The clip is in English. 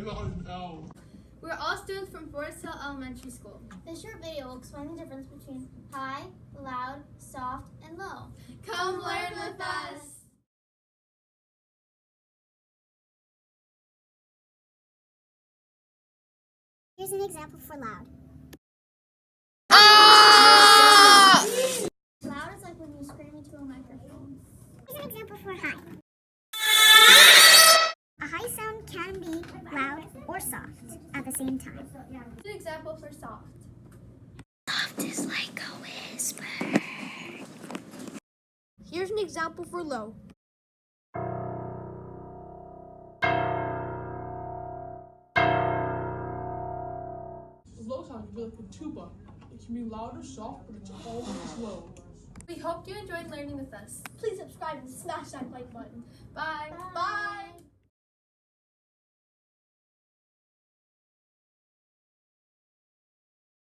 We're all students from Forest Hill Elementary School. This short video will explain the difference between high, loud, soft, and low. Come learn with us! Here's an example for loud. Loud is like when you scream into a microphone. Here's an example for high. A high sound can be loud or soft at the same time. Here's an example for soft. Soft is like a whisper. Here's an example for low. Low sound can be like a tuba. It can be loud or soft, but it's always low. We hope you enjoyed learning with us. Please subscribe and smash that like button. Bye!